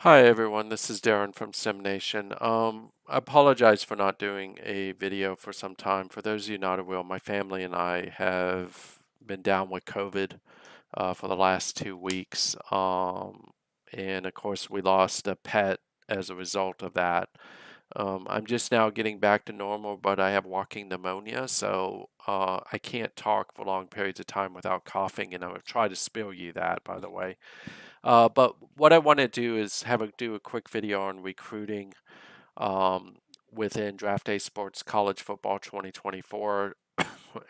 Hi everyone, this is Darren from SimNation. I apologize for not doing a video for some time. For those of you not aware, my family and I have been down with COVID for the last 2 weeks. And of course, we lost a pet as a result of that. I'm just now getting back to normal, but I have walking pneumonia, so I can't talk for long periods of time without coughing, and I'm going to try to spare you that, by the way. But what I want to do is do a quick video on recruiting um, within Draft Day Sports College Football 2024.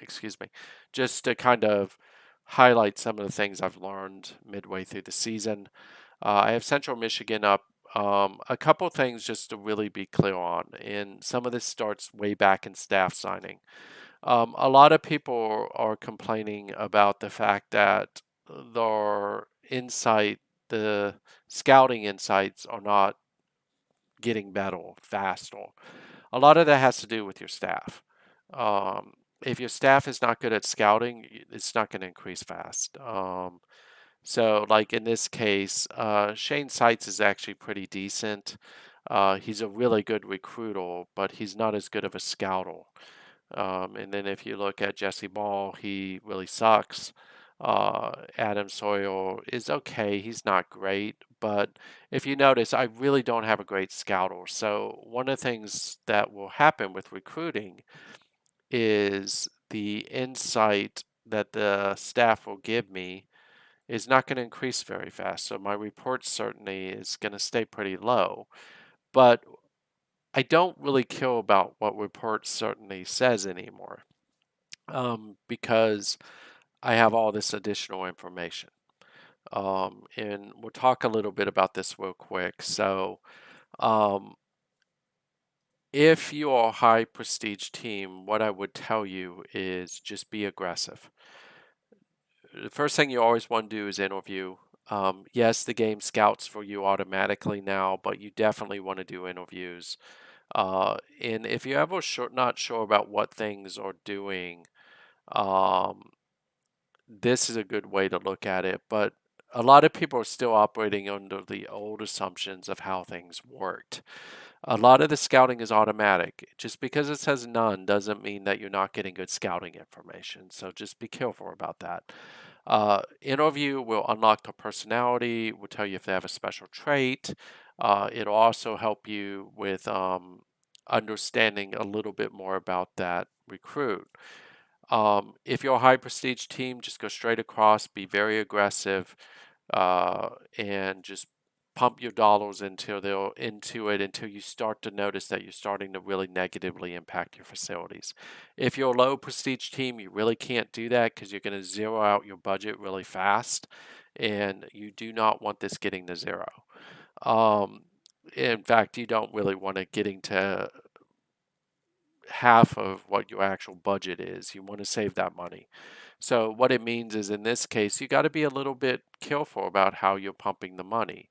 Excuse me, just to kind of highlight some of the things I've learned midway through the season. I have Central Michigan up. A couple things just to really be clear on, and some of this starts way back in staff signing. A lot of people are complaining about the fact that their insight, the scouting insights, are not getting better faster. A lot of that has to do with your staff. If your staff is not good at scouting, it's not going to increase fast. So, like in this case, Shane Seitz is actually pretty decent. He's a really good recruiter, but he's not as good of a scouter. And then if you look at Jesse Ball, he really sucks. Adam Sawyer is okay. He's not great. But if you notice, I really don't have a great scouter. So one of the things that will happen with recruiting is the insight that the staff will give me is not going to increase very fast. So my report certainty is going to stay pretty low. But I don't really care about what report certainty says anymore because I have all this additional information. And we'll talk a little bit about this real quick. So, um, if you are a high prestige team, what I would tell you is just be aggressive. The first thing you always want to do is interview. Yes, the game scouts for you automatically now, but you definitely want to do interviews. And if you're ever not sure about what things are doing, um, this is a good way to look at it, but a lot of people are still operating under the old assumptions of how things worked. A lot of the scouting is automatic. Just because it says none doesn't mean that you're not getting good scouting information. So just be careful about that. Interview will unlock their personality, will tell you if they have a special trait. It'll also help you with understanding a little bit more about that recruit. If you're a high prestige team, just go straight across, be very aggressive, and just pump your dollars into it until you start to notice that you're starting to really negatively impact your facilities. If you're a low prestige team, you really can't do that because you're going to zero out your budget really fast, and you do not want this getting to zero. Um, in fact, you don't really want it getting to half of what your actual budget is. You want to save that money. So what it means is in this case, you got to be a little bit careful about how you're pumping the money.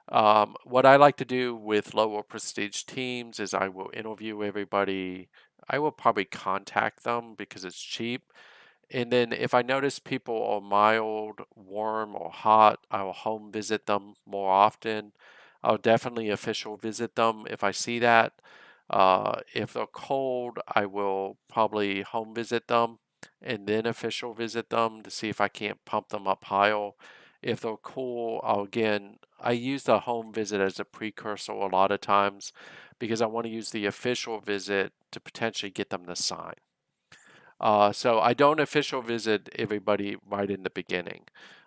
What I like to do with lower prestige teams is I will interview everybody. I will probably contact them because it's cheap. And then if I notice people are mild, warm, or hot, I will home visit them more often. I'll definitely official visit them if I see that. If they're cold, I will probably home visit them and then official visit them to see if I can't pump them up higher. If they're cool, I use the home visit as a precursor a lot of times because I want to use the official visit to potentially get them to sign. So I don't official visit everybody right in the beginning.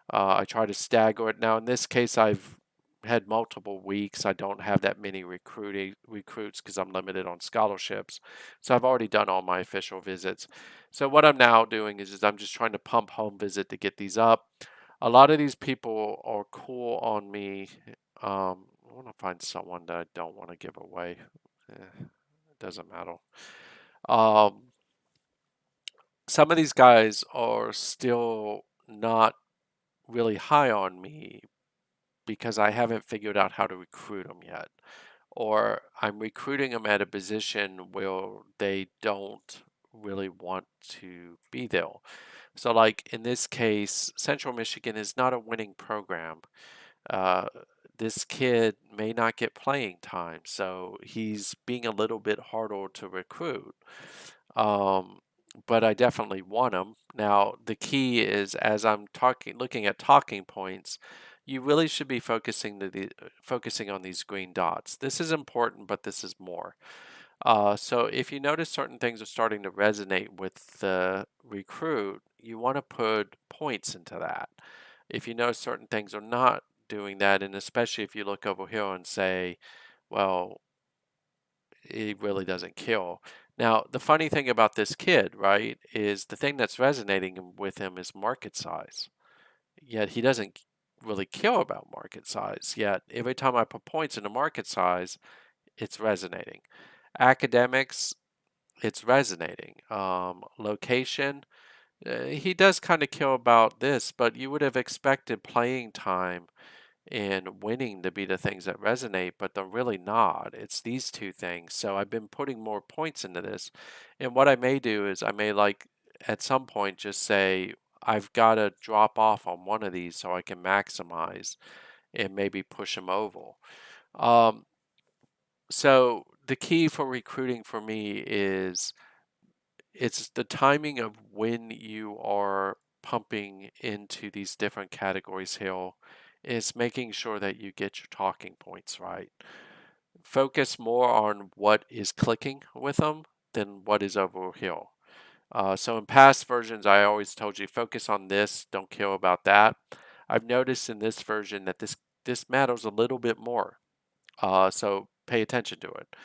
I try to stagger it. Now, in this case, I've had multiple weeks. I don't have that many recruits because I'm limited on scholarships. So I've already done all my official visits. So what I'm now doing is I'm just trying to pump home visit to get these up. A lot of these people are cool on me. I want to find someone that I don't want to give away. It doesn't matter. Um, some of these guys are still not really high on me because I haven't figured out how to recruit them yet. Or I'm recruiting them at a position where they don't really want to be there. So, like in this case, Central Michigan is not a winning program. Uh, this kid may not get playing time, so he's being a little bit harder to recruit. Um, but I definitely want him. Now, the key is as I'm looking at talking points, you really should be focusing on these green dots. This is important, but this is more. So if you notice certain things are starting to resonate with the recruit, you want to put points into that. If you notice certain things are not doing that, and especially if you look over here and say, well, it really doesn't kill. Now, the funny thing about this kid, right, is the thing that's resonating with him is market size. Yet he doesn't really care about market size. Yet every time I put points into market size, it's resonating. Academics, it's resonating. Location, he does kind of care about this, but you would have expected playing time and winning to be the things that resonate, but they're really not. It's these two things. So I've been putting more points into this. And what I may do is I may like at some point just say, I've got to drop off on one of these so I can maximize and maybe push them over. Um, so the key for recruiting for me is it's the timing of when you are pumping into these different categories here is making sure that you get your talking points right. Focus more on what is clicking with them than what is over here. So in past versions, I always told you focus on this, don't care about that. I've noticed in this version that this matters a little bit more. So pay attention to it.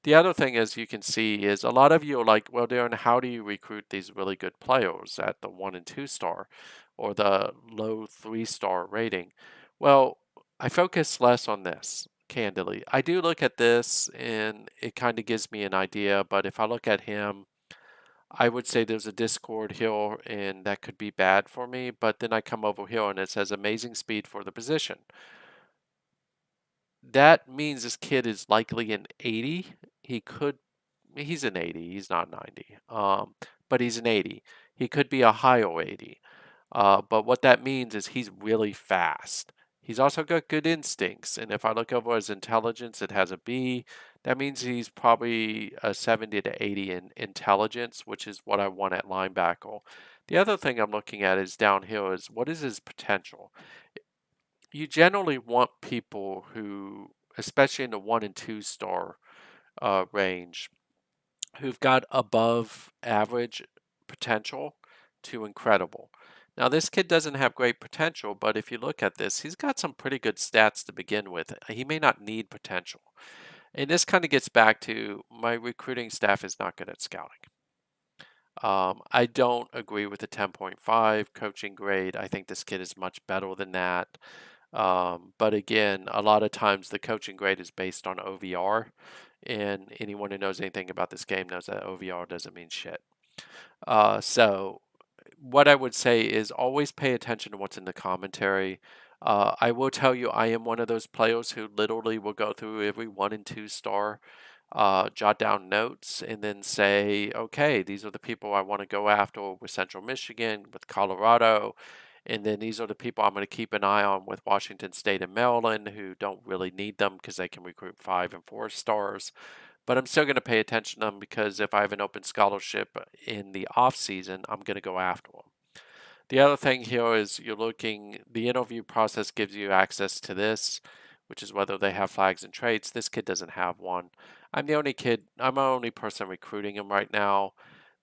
The other thing is you can see is a lot of you are like, well, Darren, how do you recruit these really good players at the 1 and 2 star or the low 3 star rating? Well, I focus less on this, candidly. I do look at this and it kind of gives me an idea, but if I look at him, I would say there's a discord here and that could be bad for me, but then I come over here and it says amazing speed for the position. That means this kid is likely an 80. He could, he's an 80. He's not 90. But he's an 80. He could be a higher 80. But what that means is he's really fast. He's also got good instincts. And if I look over his intelligence, it has a B. That means he's probably a 70 to 80 in intelligence, which is what I want at linebacker. The other thing I'm looking at is down here is what is his potential? You generally want people who, especially in the 1 and 2 star range, who've got above average potential to incredible. Now, this kid doesn't have great potential, but if you look at this, he's got some pretty good stats to begin with. He may not need potential. And this kind of gets back to my recruiting staff is not good at scouting. I don't agree with the 10.5 coaching grade. I think this kid is much better than that. But again, a lot of times the coaching grade is based on OVR, and anyone who knows anything about this game knows that OVR doesn't mean shit. So what I would say is always pay attention to what's in the commentary. I will tell you, I am one of those players who literally will go through every 1 and 2 star, jot down notes, and then say, okay, these are the people I want to go after with Central Michigan, with Colorado, and then these are the people I'm going to keep an eye on with Washington State and Maryland who don't really need them because they can recruit 5 and 4 stars. But I'm still going to pay attention to them because if I have an open scholarship in the off season, I'm going to go after them. The other thing here is the interview process gives you access to this, which is whether they have flags and traits. This kid doesn't have one. I'm the only person recruiting him right now.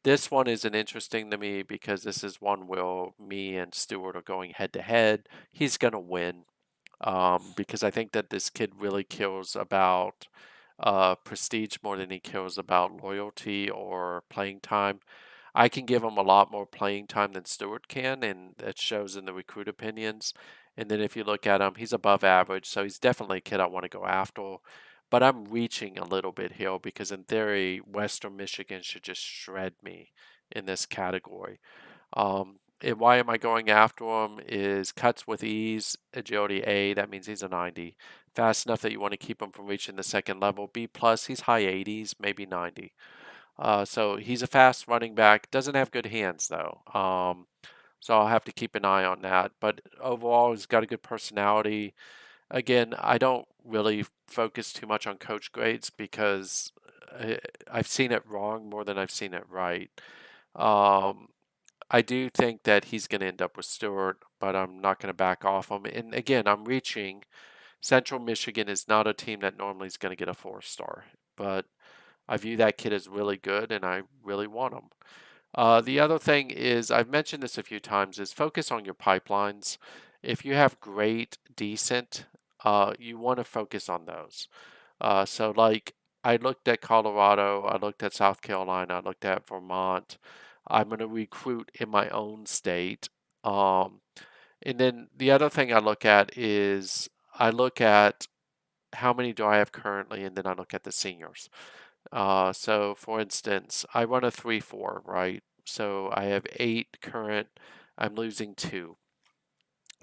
This one isn't interesting to me because this is one where me and Stewart are going head to head. He's going to win because I think that this kid really cares about prestige more than he cares about loyalty or playing time. I can give him a lot more playing time than Stewart can, and that shows in the recruit opinions. And then if you look at him, he's above average, so he's definitely a kid I want to go after. But I'm reaching a little bit here because, in theory, Western Michigan should just shred me in this category. And why am I going after him? Is cuts with ease, agility A, that means he's a 90. Fast enough that you want to keep him from reaching the second level. B plus, he's high 80s, maybe 90. So he's a fast running back. Doesn't have good hands though. So I'll have to keep an eye on that. But overall, he's got a good personality. again, I don't really focus too much on coach grades because I, I've seen it wrong more than I've seen it right. Um, I do think that he's going to end up with Stewart, but I'm not going to back off him. And again, I'm reaching. Central Michigan is not a team that normally is going to get a 4-star, but I view that kid as really good, and I really want him. The other thing is, I've mentioned this a few times, is focus on your pipelines. If you have great, decent, you want to focus on those. So, like, I looked at Colorado, I looked at South Carolina, I looked at Vermont. I'm going to recruit in my own state. Um, and then the other thing I look at is I look at how many do I have currently, and then I look at the seniors. So for instance, I run a 3-4, right? So I have 8 current, I'm losing 2.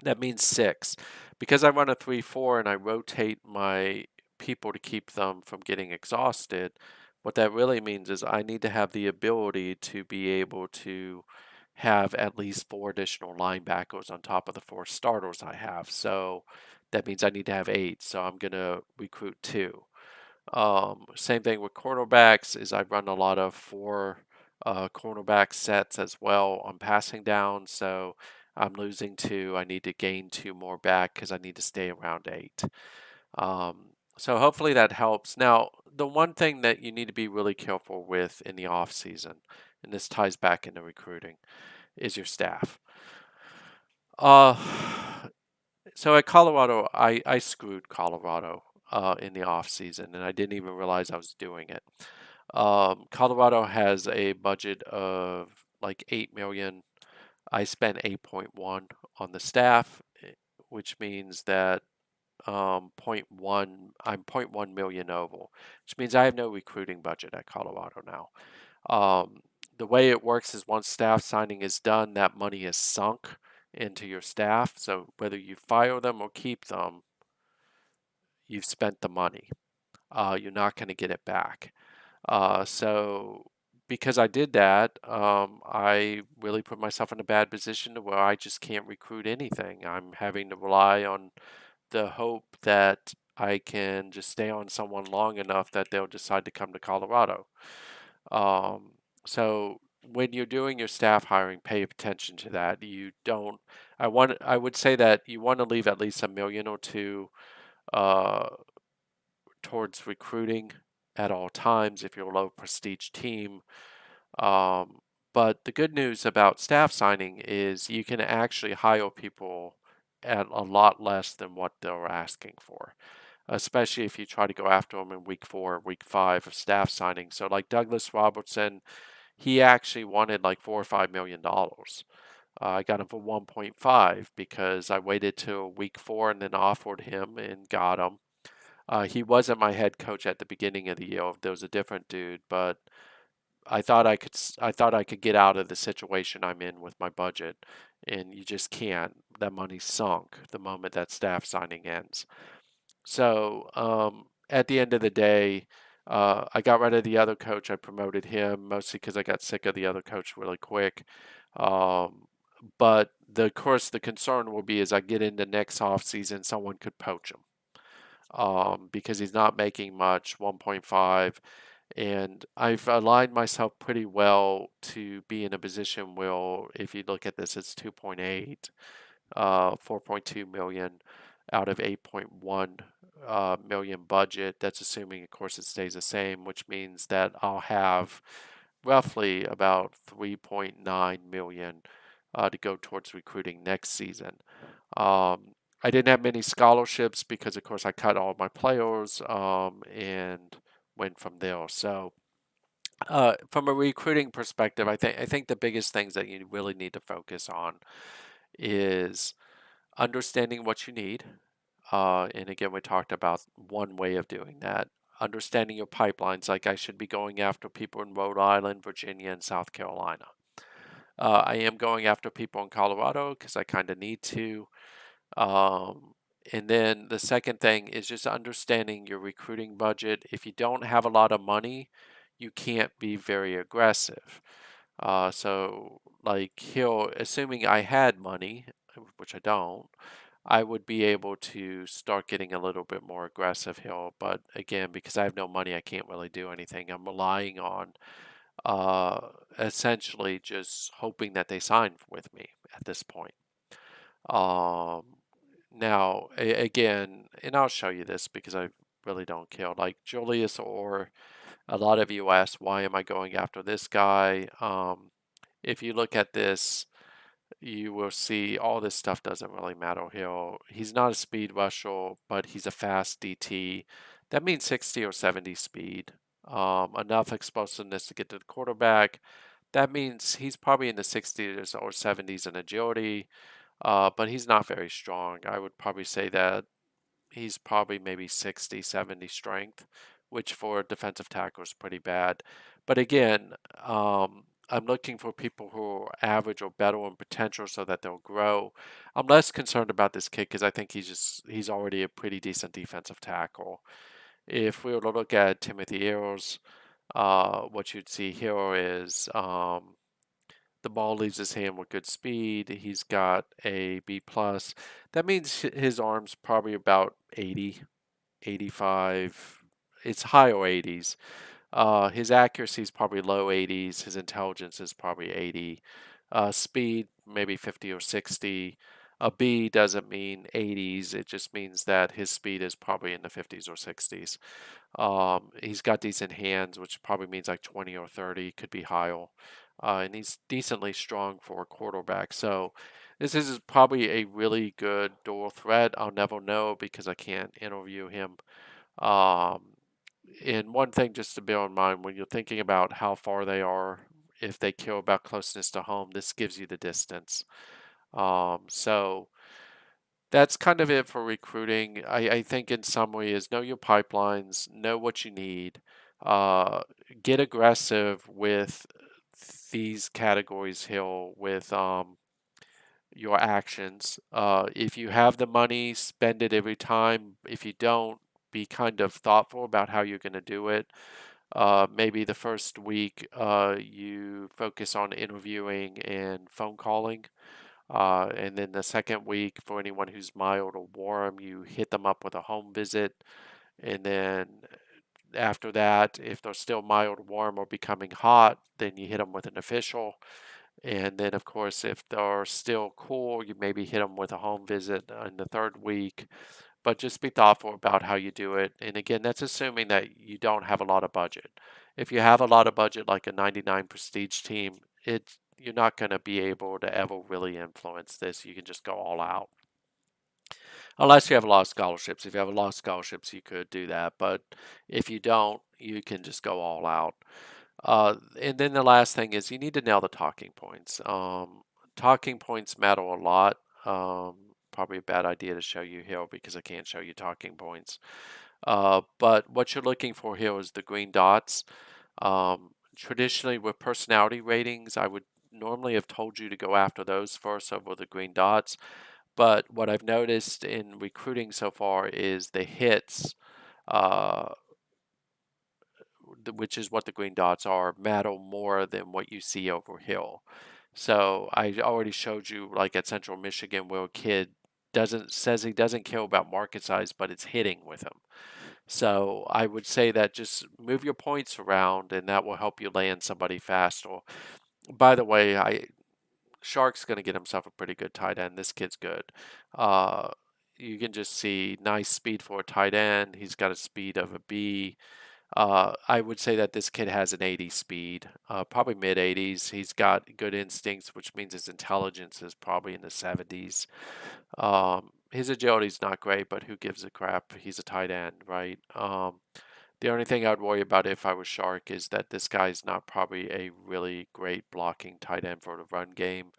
That means 6. Because I run a 3-4 and I rotate my people to keep them from getting exhausted, what that really means is I need to have the ability to be able to have at least 4 additional linebackers on top of the 4 starters I have. So that means I need to have 8. So I'm going to recruit 2. Same thing with cornerbacks is I run a lot of 4 cornerback sets as well on passing down. So I'm losing 2. I need to gain 2 more back because I need to stay around 8. So hopefully that helps. Now, the one thing that you need to be really careful with in the off season, and this ties back into recruiting, is your staff. Uh, so at Colorado, I screwed Colorado in the off season, and I didn't even realize I was doing it. Colorado has a budget of like 8 million. I spent 8.1 on the staff, which means that point 0.1, I'm point 0.1 million over, which means I have no recruiting budget at Colorado now. The way it works is once staff signing is done, that money is sunk into your staff. So whether you fire them or keep them, you've spent the money. You're not going to get it back. So because I did that, I really put myself in a bad position to where I just can't recruit anything. I'm having to rely on the hope that I can just stay on someone long enough that they'll decide to come to Colorado. Um, so when you're doing your staff hiring, pay attention to that. I would say that you want to leave at least 1 million or 2 uh, towards recruiting at all times if you're a low prestige team. Um, but the good news about staff signing is you can actually hire people at a lot less than what they're asking for, especially if you try to go after them in week 4, week 5 of staff signing. So, like Douglas Robertson, he actually wanted like $4 or $5 million. I got him for 1.5 because I waited till week 4 and then offered him and got him. He wasn't my head coach at the beginning of the year. There was a different dude, but I thought I could get out of the situation I'm in with my budget, and you just can't. That money's sunk the moment that staff signing ends. So at the end of the day, I got rid of the other coach. I promoted him mostly because I got sick of the other coach really quick. Um, but of course, the concern will be as I get into next off season, someone could poach him because he's not making much, 1.5. And I've aligned myself pretty well to be in a position where, if you look at this, it's 2.8, 4.2 million out of 8.1 million budget. That's assuming, of course, it stays the same, which means that I'll have roughly about 3.9 million to go towards recruiting next season. I didn't have many scholarships because, of course, I cut all my players and went from there. So, from a recruiting perspective, I think the biggest things that you really need to focus on is understanding what you need. And again, we talked about one way of doing that. Understanding your pipelines, like I should be going after people in Rhode Island, Virginia, and South Carolina. I am going after people in Colorado because I kind of need to. Um, and then the second thing is just understanding your recruiting budget. If you don't have a lot of money, you can't be very aggressive. So, like, assuming I had money, which I don't, I would be able to start getting a little bit more aggressive here. But again, because I have no money, I can't really do anything. I'm relying on uh, essentially just hoping that they sign with me at this point. Um, Now, again, and I'll show you this because I really don't care. Like Julius, or a lot of you ask, why am I going after this guy? If you look at this, you will see all this stuff doesn't really matter here. He's not a speed rusher, but he's a fast DT. That means 60 or 70 speed. Enough explosiveness to get to the quarterback. That means he's probably in the 60s or 70s in agility, but he's not very strong. I would probably say that he's probably maybe 60, 70 strength, which for a defensive tackle is pretty bad. But again, I'm looking for people who are average or better in potential so that they'll grow. I'm less concerned about this kid because I think he's already a pretty decent defensive tackle. If we were to look at Timothy Earls, what you'd see here is the ball leaves his hand with good speed. He's got a B plus. That means his arm's probably about 80, 85. It's high or 80s. His accuracy is probably low 80s. His intelligence is probably 80. Speed, maybe 50 or 60. A B doesn't mean 80s. It just means that his speed is probably in the 50s or 60s. He's got decent hands, which probably means like 20 or 30, could be higher. And he's decently strong for a quarterback. So this is probably a really good dual threat. I'll never know because I can't interview him. Um, and one thing just to bear in mind when you're thinking about how far they are, if they care about closeness to home, this gives you the distance. So that's kind of it for recruiting. I think in summary is know your pipelines, know what you need, uh, get aggressive with these categories here with your actions. If you have the money, spend it every time. If you don't, be kind of thoughtful about how you're going to do it. Maybe the first week you focus on interviewing and phone calling. And then the second week, for anyone who's mild or warm, you hit them up with a home visit. And then after that, if they're still mild, warm, or becoming hot, then you hit them with an official. And then, of course, if they're still cool, you maybe hit them with a home visit in the third week. But just be thoughtful about how you do it. And again, that's assuming that you don't have a lot of budget. If you have a lot of budget, like a 99 prestige team, you're not going to be able to ever really influence this. You can just go all out. Unless you have a lot of scholarships. If you have a lot of scholarships, you could do that. But if you don't, you can just go all out. And then the last thing is you need to nail the talking points. Talking points matter a lot. Probably a bad idea to show you here because I can't show you talking points. But what you're looking for here is the green dots. Traditionally, with personality ratings, I would normally have told you to go after those first over the green dots. But what I've noticed in recruiting so far is the hits, uh, which is what the green dots are, matter more than what you see over hill. So I already showed you, like at Central Michigan, where a kid says he doesn't care about market size, but it's hitting with him. So I would say that just move your points around, and that will help you land somebody fast. Or, by the way, Shark's going to get himself a pretty good tight end. This kid's good. Uh, you can just see nice speed for a tight end. He's got a speed of a B. I would say that this kid has an 80 speed, probably mid 80s. He's got good instincts, which means his intelligence is probably in the 70s. His agility's not great, but who gives a crap? He's a tight end, right? The only thing I'd worry about if I was Shark is that this guy's not probably a really great blocking tight end for the run game,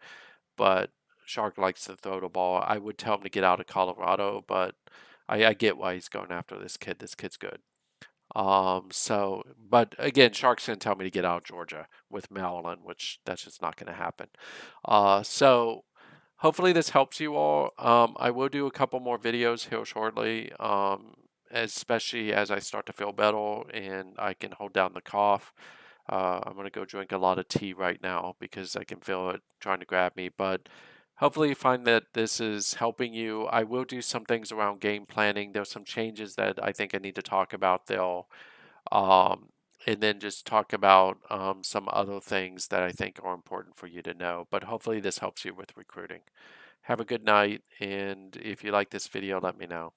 but Shark likes to throw the ball. I would tell him to get out of Colorado, but I get why he's going after this kid. This kid's good. But again, Shark's gonna tell me to get out of Georgia with Maryland, which that's just not gonna happen. So hopefully this helps you all. I will do a couple more videos here shortly, especially as I start to feel better and I can hold down the cough. I'm gonna go drink a lot of tea right now because I can feel it trying to grab me, but hopefully you find that this is helping you. I will do some things around game planning. There's some changes that I think I need to talk about. Um, and then just talk about some other things that I think are important for you to know. But hopefully this helps you with recruiting. Have a good night, and if you like this video, let me know.